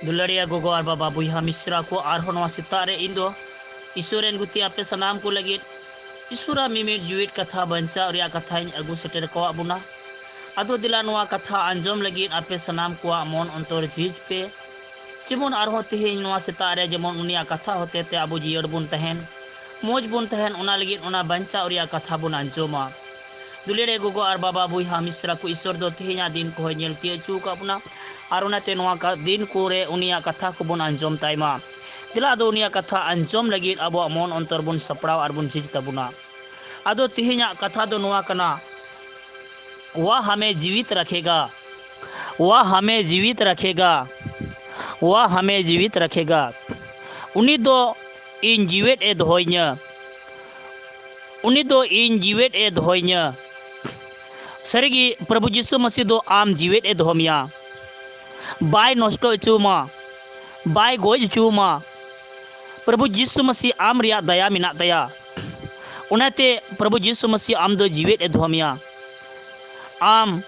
दुलारिया गोगो और बाबा बुहा मिश्रा को आरहों सेतारे इन दो ईश्वरेन गुती आपे सनाम को लगे ईश्वरा मिमिर जुइट कथा बंचा और कथा अगू सेटर को बुना अदो दिला नवा कथा आंजम लगे आपे सनाम को मन अंतर झीज पे जेमन आरहो तेहेन नवा सेतारे जेमन उनिया कथा होते ते अबो जियड़ बुन तहन मोज बुन तहन उना लगे उना बंचा और कथा बुन आंजमा दुलेरे गोगो और बाबा बुहा मिश्रा को ईश्वर दो तेहेना दिन को नेल तियचू का बुना और उनाते नवा का दिन को रे उनिया कथा को बुन आंजम ताइमा दिला दो उनिया कथा आंजम लगे अब मन अंतर बुन सपड़ाव और बुन झीज तबुना अदो तेहेना कथा दो नवा कना वह हमें जीवित रखेगा वह हमें जीवित रखेगा वह हमें जीवित रखेगा उनी दो इन जीवित ए दोहइnya उनी दो इन जीवित ए दोहइnya सरगी प्रभु यीशु मसीह दो आम जीवित ए दोहमिया बाय नष्टो चुमा बाय गोज चुमा प्रभु यीशु मसीह आम रिया दया मिना दया उनाते प्रभु यीशु मसीह आम दो जीवित ए दोहमिया आम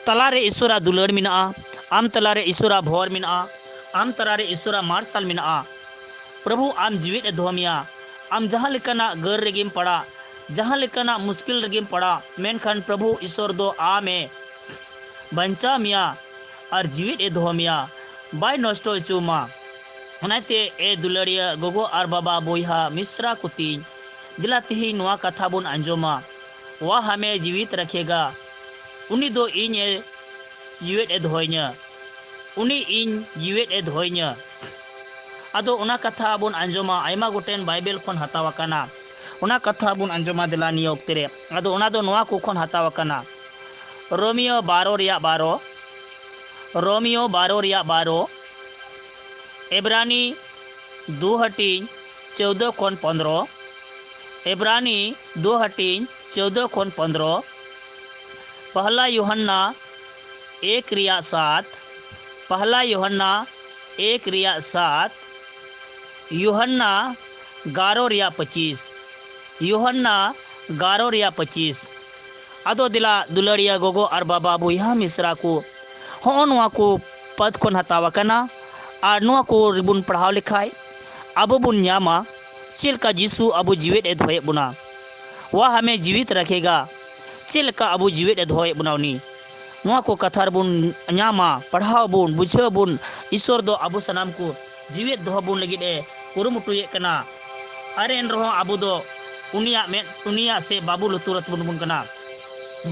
तलारे ईश्वरा दुलड़ मिना आम तलारे ईश्वरा भोर मिना आम तलारे ईश्वरा मार्शल मिना प्रभु आम जीवित ए दोहमिया आम जहाँ लेकाना गर रेगिम पड़ा जहाँ लेकाना मुश्किल रेगिम पड़ा मेनखान प्रभु ईश्वर दो आमे बंचा मिया और जीवित ए दोहमिया बाय नष्टो चुमा उनाते ए दुलड़िया गोगो और बाबा बोहा मिश्रा कुती दिला तिही नवा कथा बुन अंजोमा वह हमें जीवित रखेगा उनी दो इन जीवित ए दोहइnya उनी इन जीवित ए दोहइnya अदो उना कथा बुन अंजोमा आयमा गोटेन बाइबल खन हतावकाना उना कथा बुन अंजोमा दिला नियो ओक्तेरे अदो उना दो नवा को खन हतावकाना रोमियो 12 रिया 12 रोमियो 12 रिया 12 एब्रानी 2 हटीन 14 खन 15 एब्रानी 2 हटीन 14 खन 15 पहला यूहन्ना 1 रिया 7 पहला यूहन्ना 1 रिया 7 यूहन्ना 11 रिया 25 यूहन्ना 11 रिया 25 अदो दिला दुलड़िया गोगो और बाबा बुहा मिश्रा को हों नवा को पद खन हतावकाना और नवा को बुन पढ़ाव लिखाई अब बुन न्यामा चिलका जीसु अबु जीवित ए दोहे बुना वह हमें जीवित रखेगा चिलका अबु जीवित ए दोहे बुनावनी नवा को कथार बुन न्यामा पढ़ाव बुन बुझाव बुन ईश्वर दो अबु सनाम को जीवित दोह बुन लगी ए कुरुमुटुये कना अरे एन रहो अबु दो उनिया से बाबू लुतुरत बुन बुन कना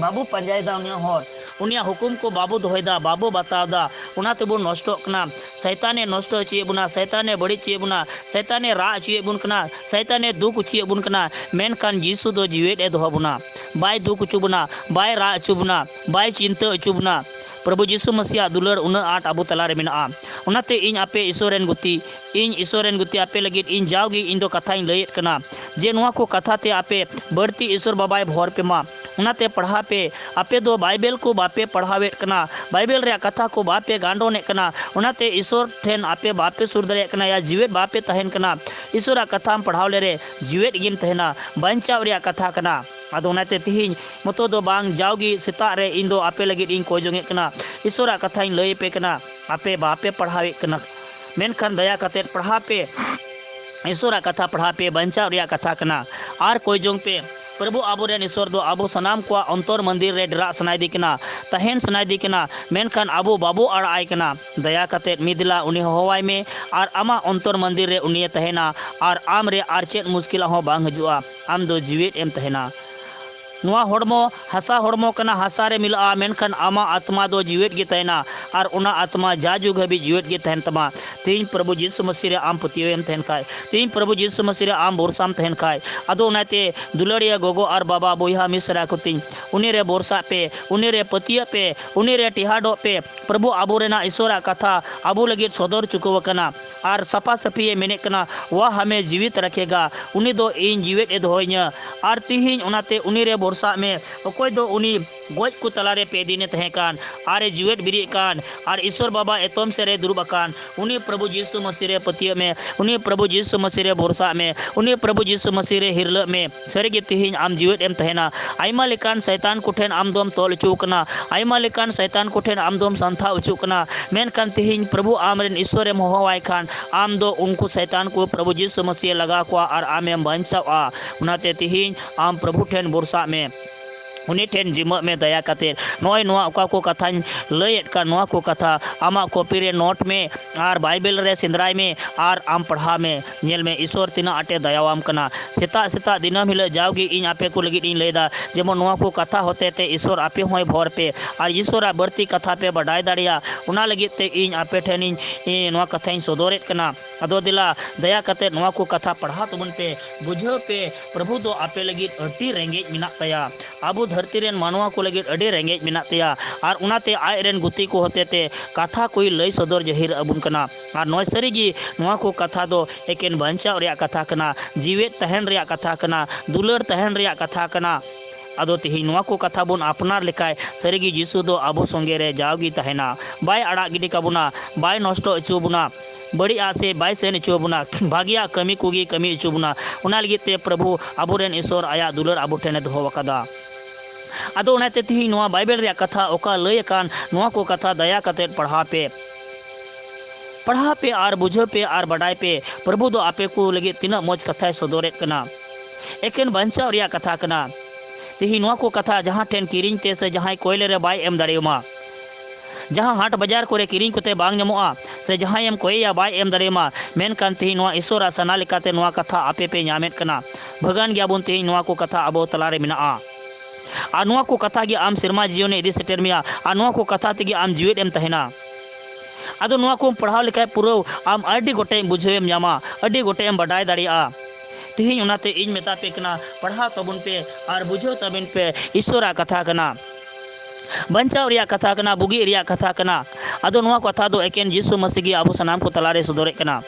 बाबू पंजायदा उनिया हर उनिया हुकुम को बाबू दोहदा बाबू बतावदा उनाते बुन नष्टो कना शैताने नष्टो चिए बुना शैताने बड़ी चिए बुना शैताने रा चिए बुन कना शैताने दुख चिए बुन कना मेनखान यीशु दो जीवित ए दोह बुना बाय दुख चुबना बाय रा चुबना बाय चिंता चुबना प्रभु यीशु मसीह दुलड़ उन आट अबु तलारे मेना उनाते इन आपे ईश्वरेन गुती आपे लगे इन जाओगी इन दो कथा लैत कना जे नवा को कथा ते आपे बढ़ती ईश्वर बाबाय भोर पे मा उनाते पढ़ा पे आपे दो बाइबल को बापे पढ़ावेत कना बाइबल रे कथा को बापे गांडोने कना उनाते ईश्वर ठेन आपे बापे सुर दरे कना या जीवित बापे तहन कना ईश्वरा कथा पढ़ाव ले रे जीवित गिम तहना बंचाव रे कथा कना अदो उनाते तिहिन मतो दो बांग जाओगी सेता रे इन दो आपे लगे इन को जोंगे कना ईश्वरा कथा लय पे कना आपे बापे पढ़ावे कना मेनखान दया कते पढ़ा पे ईश्वरा कथा पढ़ा पे बंचाव रे कथा कना आर कोई जोंग पे प्रभु आबो रे ईश्वर दो आबो सनाम को अंतर मंदिर रे डरा सनाय दी कना तहन सनाय दी कना मेनखान आबो बाबू आड़ाय कना दया कते मिदिला उनी होवाय में और आमा अंतर मंदिर रे उनी तहना और आम रे आर चेत मुश्किल हो बांग हजुआ आम दो जीवित एम तहना नुआ होड़मो हसा होड़मो कना हसा रे मिला मेनखान आमा आत्मा दो जीवित गे तहना और उना आत्मा जाजुग हबी जीवित गे तहन तमा तीन प्रभु यीशु मसीह रे आम पतियोम तहन काय तीन प्रभु यीशु मसीह रे आम बोरसाम तहन काय अदो उनाते दुलड़िया गोगो और बाबा बोहा मिश्रा को तीन उनी रे बोरसा पे उनी रे पतिया पे उनी रे टिहाडो पे प्रभु आबो रेना ईश्वरा कथा आबो लगे सदर चुकव कना और सफा सफिए मेने कना वह हमें जीवित रखेगा उनी दो इन जीवित ए दोहइnya और तिहिन उनाते उनी रे बोरसा में अकोय दो उनी गोज को तलारे पे दिने तहेकान आरे जीवेत बिरी कान और ईश्वर बाबा एतम से रे दुरुब अकान उन्हीं प्रभु यीशु मसीह रे पतिय में उन्हीं प्रभु यीशु मसीह रे भरोसा में उन्हीं प्रभु यीशु मसीह रे हिरल में सरीगे तिहिन आम जीवेत एम तहेना आयमा लेकान शैतान कोठेन आम दोम तोल चुकना आयमा लेकान शैतान कोठेन आम दोम संथा उचुकना मेनकान तिहिन प्रभु आमरेन ईश्वर एम होवाय खान आम दो उनको शैतान को प्रभु यीशु मसीह लगा को और आमेम बंचावा उनाते तिहिन आम प्रभु ठेन भरोसा में उन्हीं ठेन जिम में दया कते नोय नोआ ओका को कथा लयेत का नोआ को कथा आमा कॉपी रे नोट में और बाइबल रे सिंदराय में और आम पढ़ा में नेल में ईश्वर तीना आटे दयावाम कना सेता सेता दिनम हिल जाओगी इन आपे को लगी इन लेदा जेमन नोआ को कथा होते ते ईश्वर आपे होय भोर पे और ईश्वर बढ़ती कथा पे बढ़ाई दाड़िया उना लगी ते इन आपे ठेन इन नोआ कथा इन सदोरेत कना अदो दिला दया कते नोआ को कथा पढ़ा तबन पे बुझो पे प्रभु दो आपे लगी अति रेंगेज मिना तया आबू धरती रेन मानवा को लगे अड़े रेंगेज मेना तया और उनाते आय रेन गुती को होते ते कथा कोई लय सदर जहिर अबुन कना और नोय सरीगी नोआ को कथा दो एकेन बंचाव रिया कथा कना जीवेत तहन रिया कथा कना दुलर तहन रिया कथा कना अदो तिहि नोआ को कथा बुन अपनार लेकाय सरीगी यीशु दो आबो संगे रे जावगी तहेना बाय आड़ा गिडी काबुना बाय नष्ट अचु बुना बड़ी आसे बाय सेन अचु बुना भागिया कमी कुगी कमी अचु बुना उना लगी ते प्रभु आबोरेन ईश्वर आया दुलर आबो ठेने दोहो वकादा अदो उनाते तिहि नोआ बाइबल रे कथा ओका लय कान नोआ को कथा दया कते पढ़ा पे और बुझो पे और बड़ाई पे प्रभु दो आपे को लगे तीना मौज कथा सदोरेत कना एकेन बंचाव रिया कथा कना तिहि नोआ को कथा जहां ठेन किरिंग ते से जहां कोयले रे बाय एम दाड़ेमा जहां हाट बाजार को किरिंग कोते बांग नमोआ से जहां एम कोया बाय एम दाड़ेमा मेनकान तिहि नोआ ईश्वर सना लेकाते नोआ कथा आपे पे नामेत कना भगवान गयाबुन तिहि नोआ को कथा अबो तलारे मिनाआ आनुआ को कथा गी आम सिरमा जीवन इदी सेटर मिया आनुआ को कथा तेगी आम जीवेत एम तहेना अदो नुआ को पढ़ाव लेखाय पुरो आम अड्डी गोटे बुझेम जामा अड्डी गोटे एम बडाय दाड़िया तिहिन उनाते इन मेता पे कना पढ़ा तबुन पे और बुझो तबिन पे ईश्वरा कथा कना बंचाव रिया कथा कना बुगी रिया कथा कना अदो नुआ कथा दो एकेन यीशु मसीह गी आबो सनाम को तलारे सदोरे कना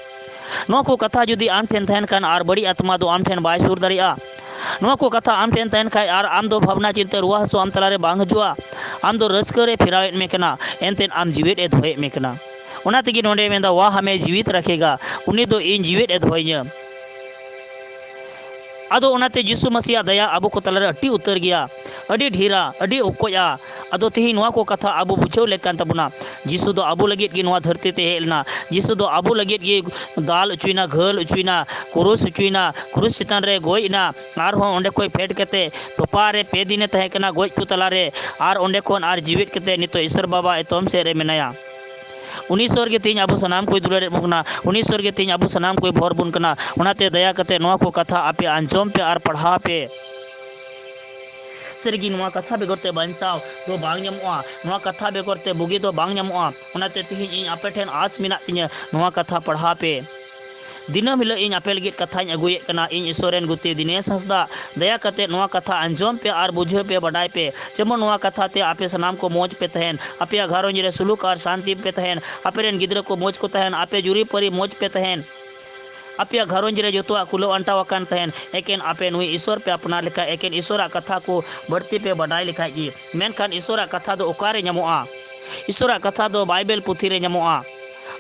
नुआ को कथा जुदी आम ठेन तहन कान और बड़ी आत्मा दो आम ठेन बाय सुर दाड़िया नोआ को कथा आम ठेन तहन खाय और आम दो भावना चिंता रुआ हसो आम तलारे बांग हजुआ आम दो रस्कर फिरावेत में कना एनतेन आम जीवित ए धोए में कना उना तेगी नोंडे मेंदा वाह हमें जीवित रखेगा उन्हीं दो इन जीवित ए धोइया अदो उनाते यीशु मसीह दया अबो को तलारे अटी उतर गया अडी ढीरा अडी उकोया अदो तिहि नोआ को कथा अबो बुझाव लेकान तबुना यीशु दो अबो लगित गी नोआ धरती ते हेलना यीशु दो अबो लगित गी दाल उचुइना घल उचुइना क्रूस चितान रे गोइना आर हो ओंडे कोई फेट कते टोपा रे पे दिने तहे कना गोज को तलारे आर ओंडे कोन आर जीवित कते नितो ईश्वर बाबा एतोम से रे मेनाया उन्हीं स्वर के तीन अबो सनाम कोई दुलारे बुकना उन्हीं स्वर के तीन अबो सनाम कोई भोर बुन कना उनाते दया कते नोआ को कथा आपे अंजोम पे और पढ़ा पे सरगी नोआ कथा बेगरते बंचाव दो बांग ᱧᱟᱢᱚᱜᱼᱟ नोआ कथा बेगरते बुगी दो बांग ᱧᱟᱢᱚᱜᱼᱟ उनाते तिहिन इन आपे ठेन आस मिना तिnya नोआ कथा पढ़ा पे दिनम हिल इन आपे लगित कथा अगुए कना इन ईश्वरेन गुती दिनेश हंसदा दया कते नोआ कथा अंजोम पे और बुझे पे बडाय पे जेमन नोआ कथा ते आपे सनाम को मौज पे तहन आपे घरों रे सुलूक और शांति पे तहन आपे रेन गिद्र को मौज को तहन आपे जुरी परी मौज पे तहन आपे घरों रे जोतवा कुलो अंटा वकान तहन एकेन आपे नुई ईश्वर पे अपना लेखा एकेन ईश्वरा कथा को बढ़ती पे बडाय लेखा जी मेनखान ईश्वरा कथा दो ओकारे ᱧᱟᱢᱚᱜᱼᱟ ईश्वरा कथा दो बाइबल पुथी रे ᱧᱟᱢᱚᱜᱼᱟ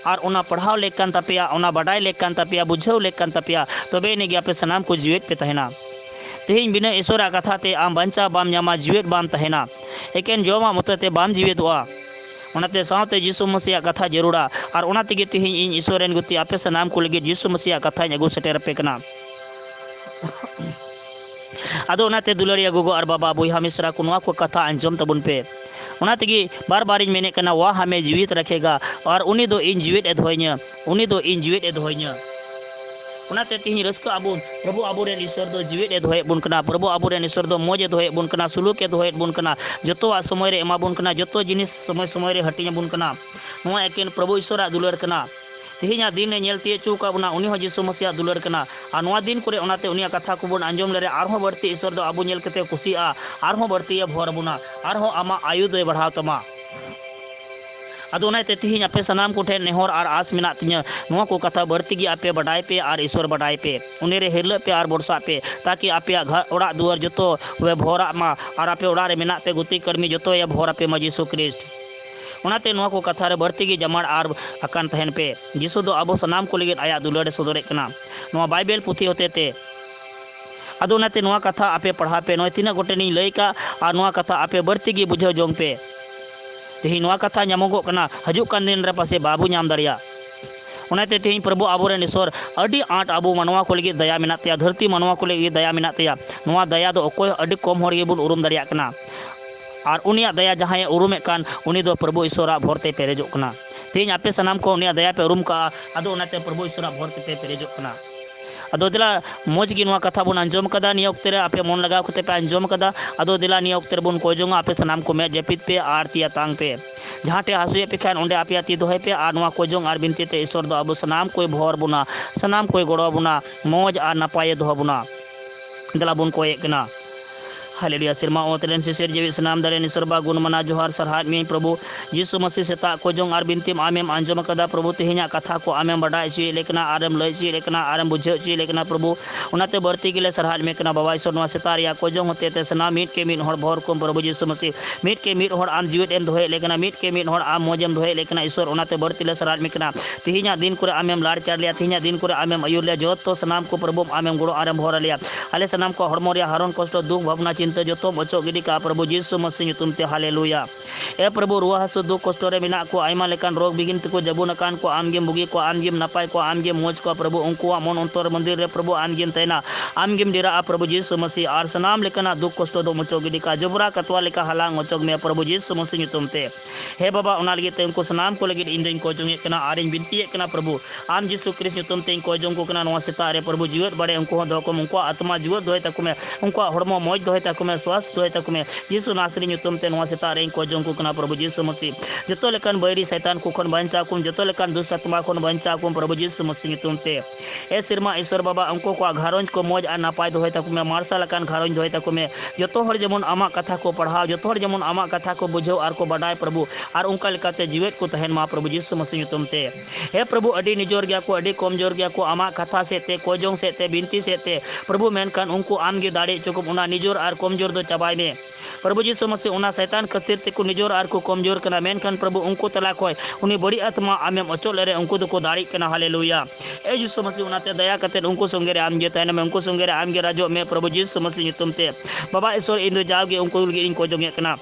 और उना पढ़ाव लेकान तपिया उना बडाय लेकान तपिया बुझाव लेकान तपिया तबे ने गे आपे सनाम को जीवित पे तहेना तेहिन बिना ईश्वरा कथा ते आम बंचा बाम ᱧᱟᱢᱟ जीवित बाम तहेना एकेन जोमा मतते बाम जीवितोआ उनाते सावते यीशु मसीह कथा जरूरा और उना तेगे तेहिन इन ईश्वरेन गुती आपे सनाम को लगे यीशु मसीह कथा अगु सेटेर पे कना अदो उनाते दुलारिया गोगो और बाबा बुहा मिश्रा को नोआ को कथा अंजम तबुन पे उना तेगी बार बार इन मेने कना वाह हमें जीवित रखेगा और उन्हीं दो इन जीवित ए धोइnya उन्हीं दो इन जीवित ए धोइnya उनाते तिहि रस्का अबुन प्रभु अबुरेन ईश्वर दो जीवित ए धोए बुन कना प्रभु अबुरेन ईश्वर दो मौज ए धोए बुन कना सुलूक ए धोए बुन कना जतो समय रे एमा बुन कना जतो जिनिस समय समय रे हटिया बुन कना नोआ एकेन प्रभु ईश्वरा दुलर कना तिहिना दिन ने नेल तिए चुका बुना उनी हो यीशु मसीह दुलर कना आ नोआ दिन करे उनाते उनिया कथा को बुन अंजम लेरे आरहो बढ़ती ईश्वर दो अबु नेल कते खुशिया आरहो बढ़ती ए भोर बुना आरहो आमा आयु दो बढ़ाव तमा Ado naite tihiñ ape sanam ko ठेन नेहर और आस मेना तिña नोआ को कथा बर्ती गी आपे बडाय पे और ईश्वर बडाय पे उनेरे हिरल पे और बरसा पे ताकि आपे घर ओड़ा दुआर जतो वे भोरा मा और आपे ओड़ा रे मेना पे गुती कर्मी जतो या भोरा पे मा यीशु ख्रिस्ट उनाते नोआ को कथा रे बर्ती गी जमाड़ और अकान तहन पे यीशु दो अब सनाम को लगित आया दुलारे सदरे कना नोआ बाइबल पुथी होते ते अदो नाते नोआ कथा आपे पढ़ा पे नोय तीना गोटेनी लई का और नोआ कथा आपे बर्ती गी बुझाव जोंग पे तेही नोआ कथा ᱧᱟᱢᱚᱜᱚᱜ ᱠᱟᱱᱟ ᱦᱤᱡᱩᱜ ᱠᱟᱱ ᱫᱤᱱ ᱨᱮ ᱯᱟᱥᱮ ᱵᱟᱵᱚ ᱧᱟᱢ ᱫᱟᱲᱮᱭᱟᱜ ᱚᱱᱟᱛᱮ ᱛᱮᱦᱮᱧ ᱯᱨᱚᱵᱷᱩ ᱟᱵᱚᱨᱮᱱ ᱤᱥᱚᱨ ᱟᱹᱰᱤ ᱟᱸᱴ ᱟᱵᱚ ᱢᱟᱱᱣᱟ ᱠᱚ ᱞᱟᱹᱜᱤᱫ ᱫᱟᱭᱟ ᱢᱮᱱᱟᱜ ᱛᱟᱭᱟ ᱫᱷᱟᱹᱨᱛᱤ ᱢᱟᱱᱣᱟ ᱠᱚ ᱞᱟᱹᱜᱤᱫ ᱫᱟᱭᱟ ᱢᱮᱱᱟᱜ ᱛᱟᱭᱟ ᱱᱚᱣᱟ ᱫᱟᱭᱟ ᱫᱚ ᱚᱠᱚᱭ ᱟᱹᱰᱤ ᱠᱚᱢ ᱦᱚᱲ ᱜᱮᱵᱚᱱ ᱩᱨᱩᱢ ᱫᱟᱲᱮᱭᱟᱜ ᱠᱟᱱᱟ ᱟᱨ ᱩᱱᱤᱭᱟᱜ ᱫᱟᱭᱟ ᱡᱟᱦᱟᱸᱭ ᱩᱨᱩᱢᱮᱫ ᱠᱟᱱ ᱩᱱᱤ ᱫᱚ ᱯᱨᱚᱵᱷᱩ ᱤᱥᱚᱨᱟᱜ ᱵᱷᱚᱨᱛᱮ ᱯᱮᱨᱮᱡᱚᱜ ᱠᱟᱱᱟ ᱛᱮᱦᱮᱧ ᱟᱯᱮ ᱥᱟᱱᱟᱢ ᱠᱚ ᱩᱱᱤᱭᱟᱜ ᱫᱟᱭᱟ ᱯᱮ ᱩᱨᱩᱢ ᱠᱟᱜᱼᱟ ᱟᱫᱚ ᱚᱱᱟᱛᱮ ᱯᱨᱚᱵᱷᱩ ᱤᱥᱚᱨᱟᱜ ᱵᱷᱚᱨᱛᱮ ᱯᱮ ᱯᱮᱨᱮᱡᱚᱜ ᱠᱟᱱᱟ ᱟᱫᱚ ᱫᱮᱞᱟ ᱢᱚᱡᱽ ᱜᱮ ᱱᱚᱣᱟ ᱠᱟᱛᱷᱟ ᱵᱚᱱ ᱟᱸᱡᱚᱢ ᱠᱟᱫᱟ ᱱᱤᱭᱟᱹ ᱚᱠᱛᱮ ᱨᱮ ᱟᱯᱮ ᱢᱚᱱ ᱞᱟᱜᱟᱣ ᱠᱟᱛᱮ ᱯᱮ ᱟᱸᱡᱚᱢ ᱠᱟᱫᱟ ᱟᱫᱚ ᱫᱮᱞᱟ ᱱᱤᱭᱟᱹ ᱚᱠᱛᱮ ᱨᱮᱵᱚᱱ ᱠᱚᱭ ᱡᱚᱝᱟ ᱟᱯᱮ ᱥᱟᱱᱟम ᱠᱚ ᱢᱮᱫ ᱡᱟᱹᱯᱤᱫ ᱯᱮ ᱟᱨ ᱛᱤᱭᱟ ᱛᱟᱝ ᱯᱮ जहाँ टे हासुए पे खान ओंडे आपे ती दोहे पे और नोआ कोजोंग और बिनती ते ईश्वर दो अब सनाम कोई भोर बुना सनाम कोई गोड़ो बुना मौज और नपाय दो बुना दला बुन कोय कना हालेलुया सिरमा ओतलेन सिसेर जेवी सनाम दरे निसरबा गुण मना जोहार सरहाट में प्रभु यीशु मसीह सेता कोजोंग और बिनतीम आमेम आंजम कदा प्रभु तेहिना कथा को आमेम बडाय ची लेकना आरम लय ची लेकना आरम बुझे ची लेकना प्रभु उनाते बर्ती गिले सरहाट में कना बाबा ईश्वर नोआ सेता रिया कोजोंग होते ते सनाम मीट के मीट हर भोर को प्रभु यीशु मसीह मीट के मीट हर आम जीवित एम दोहे लेकना मीट के मीट हर आम मोजेम दोहे लेकना ईश्वर उनाते बर्ती ले सरहाट में कना तेहिना दिन करे आमेम लाड़ चार लिया तेहिना दिन करे आमेम अयुर लिया जोतो सनाम को प्रभु आमेम गुड़ो आरम भोर लिया आले सनाम को हड़मो रिया हरण कष्ट दुख भावना चिंता जोतो बचो गिडी का प्रभु यीशु मसीह ᱧᱩᱛᱩᱢ ᱛᱮ हालेलुया ए प्रभु रुआ हासु दुख कष्ट रे मेना को आयमा लेकान रोग बिगिन तको जबुन अकान को आमगेम बुगी को आमगेम नपाय को आमगेम मोज को प्रभु उनकुआ मन अंतर मंदिर रे प्रभु आमगेम तैना आमगेम डेरा प्रभु यीशु मसीह आर सनाम लेकाना दुख कष्ट दो मचो गिडी का जबरा कतवा लेका हलांग मचोग में प्रभु यीशु मसीह ᱧᱩᱛᱩᱢ ᱛᱮ हे बाबा ओना लगी ते उनको सनाम को लगी इन दिन को जोंगे कना आरिन बिनती कना प्रभु आम यीशु ख्रिस्ट ᱧᱩᱛᱩᱢ ᱛᱮ को जोंग को कना नोआ सेता रे प्रभु जीवत बड़े उनको दो को उनको आत्मा जीवत दोय तको में उनको हड़मो मोज दोय तको में स्वास्थ्य दोय तको में यीशु नासरी ᱧᱩᱛᱩᱢ ᱛᱮ नोआ सेता रे को जोंग को कना प्रभु यीशु मसीह जतो लेकान बैरी शैतान को खन बंचा कुम जतो लेकान दुष्ट आत्मा को बंचा कुम प्रभु यीशु मसीह ᱧᱩᱛᱩᱢ ᱛᱮ ए सिरमा ईश्वर बाबा उनको को घारोंज को मोज आ नापाय दोय तको में मार्शल लेकान घारोंज दोय तको में जतो हर जेमन आमा कथा को पढ़ाओ जतो हर जेमन आमा कथा को बुझाओ आर को बडाय प्रभु और उनका लेकाते जीवित को तहन मा प्रभु यीशु मसीह ᱧᱩᱛᱩᱢ ᱛᱮ हे प्रभु अडी निजोर गया को अडी कमजोर गया को आमा कथा से ते कोजोंग से ते बिनती से ते प्रभु मेनकान उनको आमगे दाड़े चुकुम उना निजोर और कमजोर दो चबाय में प्रभु यीशु मसीह उना शैतान खातिर ते को निजोर आर को कमजोर कना मेनकान प्रभु उनको तला कोय उनी बड़ी आत्मा आमेम अचोल रे उनको दो को दाड़ी कना हालेलुया ए यीशु मसीह उनाते दया कते उनको संगे रे आमगे तैन में उनको संगे रे आमगे राजो में प्रभु यीशु मसीह ᱧᱩᱛᱩᱢ ᱛᱮ बाबा ईश्वर इन दो जावगे उनको लगी इन को जोंगे कना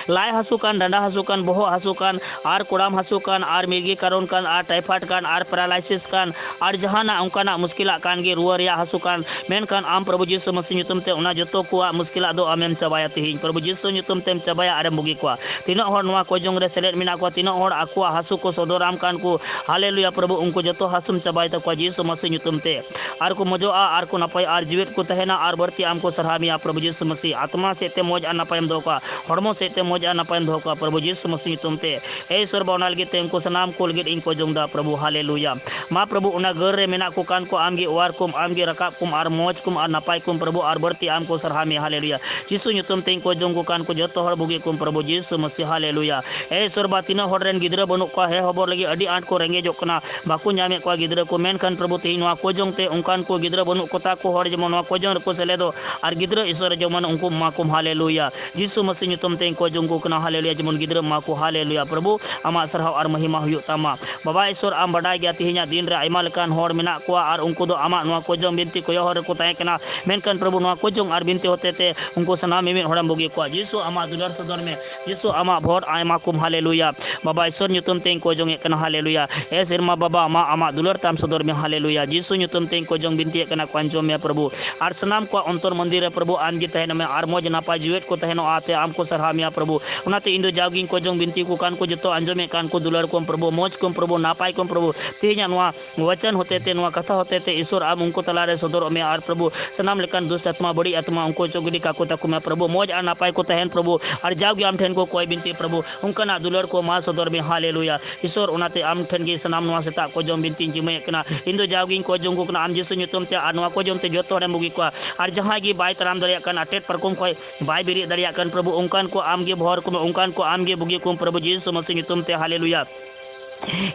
लाई हसुकान डंडा हसुकान बोहो हसुकान आर कोड़ाम हसुकान आर मिर्गी कारोन कान आर टाइफाइड कान आर पैरालाइसिस कान आर जहाना उनकाना मुश्किला कान गे रुआ रिया हसुकान मेनकान आम प्रभु यीशु मसीह ᱧᱩᱛᱩᱢ ᱛᱮ उना जतो को मुश्किला दो आमेम चबाया तेहिं प्रभु यीशु ᱧᱩᱛᱩᱢ तेम चबाया आरे मुगी को तीनों हर नोआ कोजोंग रे सेलेट मिना को तीनों हर आकुआ हसु को सदोराम कान को हालेलुया प्रभु उनको जतो हसुम चबाय तको यीशु मसीह ᱧᱩᱛᱩᱢ ᱛᱮ आर को मजोआ आर को नपाय आर जीवित को तहना आर बर्ती आम को सरहामिया प्रभु यीशु मसीह आत्मा से ते मोज आ नपायम दो का हड़मो से ते मोज आ नपायम दो का प्रभु यीशु मसीह ᱧᱩᱛᱩᱢ ᱛᱮ ए ईश्वर बावना लगी ते उनको सनाम को लगी इन को जोंदा प्रभु हालेलुया मा प्रभु उना घर रे मेना को कान को आमगे ओवार कुम आमगे रकाब कुम आर मोज कुम आर नपाय कुम प्रभु आर बर्ती आम को सरहामी हालेलुया यीशु ᱧᱩᱛᱩᱢ ᱛᱮ को जोंग को कान को जतो हर बुगी कुम प्रभु यीशु मसीह हालेलुया ए ईश्वर बा तीना हर रेन गिदरा बनु को हे हबर लगी अडी आंट को रेंगे जोकना बाकु ᱧामे को गिदरा को मेनकान प्रभु ते नोआ को जोंग ते उनकान को गिदरा बनु कोता को हर जेमन नोआ को जोंग को सेले दो आर गिदरा ईश्वर जेमन उनको मा कुम हालेलुया यीशु मसीह ᱧᱩᱛᱩᱢ ᱛᱮ को जोंग को कना हालेलुया जेमन गिदरा मा को हालेलुया प्रभु आमा सरहाव और महिमा हुयुग तामा बाबा ईश्वर आम बडाय गया तेहिना दिन रे आयमा लेकान हर मेना को और उनको दो आमा नोआ को जोंग बिनती को हर को ताय कना मेनकान प्रभु नोआ को जोंग और बिनती होते ते उनको सनाम में हड़म बुगी को यीशु आमा दुलार सदर में यीशु आमा भोर आयमा कुम हालेलुया बाबा ईश्वर ᱧᱩᱛᱩᱢ ᱛᱮ को जोंग कना हालेलुया ए सिरमा बाबा आमा दुलार ताम सदर में हालेलुया यीशु ᱧᱩᱛᱩᱢ ᱛᱮ को जोंग बिनती कना को अंजोम में प्रभु और सनाम को अंतर मंदिर रे प्रभु आमगे तहन में और मोज नापा जीवित को तहनो आते आम को सरहामिया प्रभु उनाते इंदो जावगिन को जोंग बिनती को कान को जतो अंजोमे कान को दुलार को प्रभु मोज को प्रभु नापाय को प्रभु तेहिना नोआ वचन होते ते नोआ कथा होते ते ईश्वर आम उनको तलारे सदर में और प्रभु सनाम लेकान दुष्ट आत्मा बड़ी आत्मा उनको चोगड़ी का को तको में प्रभु मोज आ नापाय को तहन प्रभु और जावगी आम ठेन को कोई बिनती प्रभु उनका दुलार को मा सदर में हालेलुया ईश्वर उनाते आम ठेन गे सनाम नोआ सेता को जोंग बिनती जिमे कना इंदो जावगी को जोंग को आम यीशु ᱧᱩᱛᱩᱢ ᱛᱮ और नोआ को जोंग ते जतो हरे मुगी को और जहां गी बाय तराम दरिया कन अटेट परकुम कोई बाय बिरि दरिया कन प्रभु उनकान को आम आमगे भोर को उनकान को आमगे बुगी को प्रभु यीशु मसीह nyutum te haleluya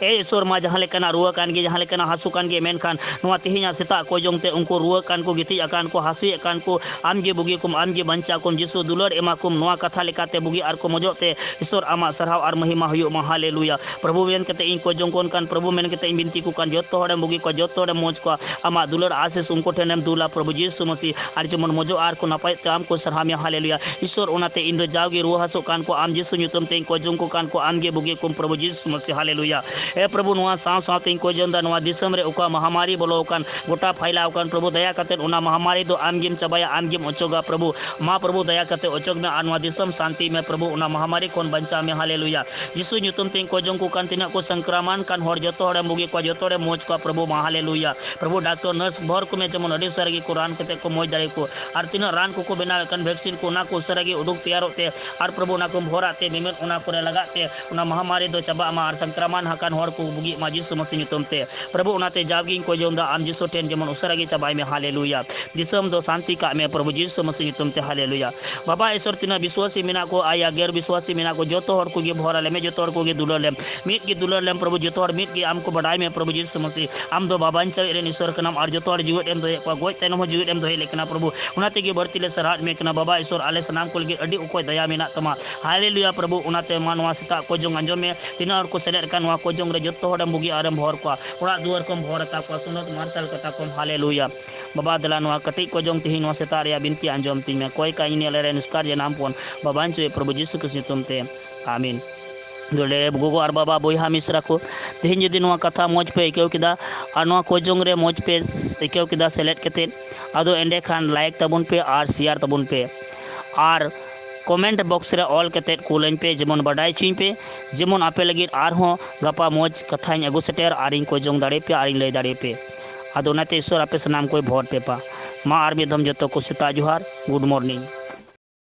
ईश्वर मा जहाँ लेकाना रुआ कान गे जहाँ लेकाना हासु कान गे मेनखान नोआ तिहिना सेता को जोंगते उनको रुआ कान को गिति अकान को हासुए कान को आमगे बुगी कुम आमगे बंचा कुम जिसु दुलर एमा कुम नोआ कथा लेकाते बुगी आर को मजोते ईश्वर आमा सरहाव आर महिमा हुयो मा हालेलुया प्रभु मेन कते इन को जोंग कोन कान प्रभु मेन कते इन बिनती को कान जोतो हड़े बुगी को जोतो हड़े मोज को आमा दुलर आशीष उनको ठेनेम दुला प्रभु यीशु मसीह आर जेमन मजो आर को नापाय ते आम को सरहामिया हालेलुया ईश्वर ओनाते इन जावगे रुआ हासु कान को आम यीशु nyutum te को जोंग को कान को आमगे बुगी कुम प्रभु यीशु मसीह हालेलुया ए प्रभु नोआ साव सावते को जोंदा नोआ दिसम रे उका महामारी बोलो कान गोटा फैलाव कान प्रभु दया कते उना महामारी दो आमगिम चबाया आमगिम ओचोगा प्रभु मा प्रभु दया कते ओचोग में आ नोआ दिसम शांति में प्रभु उना महामारी कोन बंचा में हालेलुया यीशु nyutum te को जोंग को कान तिना को संक्रमण कान हर जतो हड़े मुगी को जतो हड़े मोज को प्रभु मा हालेलुया प्रभु डॉक्टर नर्स भर को में जमन अडी सरगी को रान कते को मोज दारे को आर तिना रान को बेना कान वैक्सीन को ना को सरगी उडुक तैयारोते आर प्रभु ना को भोराते मिमेन उना को लगाते उना महामारी दो चबा मा आर संक्रमण हकान हर को बुगी मा यीशु मसीह nyutum te प्रभु उनाते जावगी को जोंदा आम यीशु टेन जेमन उसरागी चबाई में हालेलुया दिसम दो शांति का में प्रभु यीशु मसीह nyutum te hallelujah Baba Ishwar तिना विश्वासी मिना को आया गैर विश्वासी मिना को जोतो हर को गे भोरा ले में जोतो हर को गे दुलर ले मीट गे दुलर ले प्रभु जोतो हर मीट गे आम को बड़ाई में प्रभु यीशु मसीह आम दो बाबा इन से ईश्वर के नाम आर जोतो हर जीवित एम दो को गोय तैनम जीवित एम दो लेकना प्रभु उनाते गे बढ़ती ले सराज में कना बाबा ईश्वर आले सनाम को गे अडी उकोय दया मिना तमा हालेलुया प्रभु उनाते मानवा सेता को जोंग अंजम में तिना हर को सेलेट का नवा को जोंग रे जोतो हर मुगी आरम भोर को ओड़ा दुआर को भोर ता को सुनत मार्शल कता को हालेलुया बाबा दला नवा कटि को जोंग तिहि नवा सेता रे बिनती अंजम ती में कोई का इन ले निष्कार जे नाम पोन बाबा से प्रभु यीशु कृष्ण nyutum te आमीन जोले गोगो और बाबा बोहा मिश्रा को तेहन जदि नवा कथा मौज पे इकेव किदा और नवा को जोंग रे मौज पे इकेव किदा सेलेक्ट कते आदो एंडे खान लाइक तबुन पे और शेयर तबुन पे और कमेंट बॉक्स रे ऑल कते कुलन पे जेमन बडाई चिन पे जेमन आपे लगी आर हो गपा मौज कथा अगु सेटेर आरिन को जोंग दाड़े पे आरिन लय दाड़े पे आदो नाते ईश्वर आपे सनाम कोई भोट पे पा मा आर मिदम जतो को सेता जोहार गुड मॉर्निंग।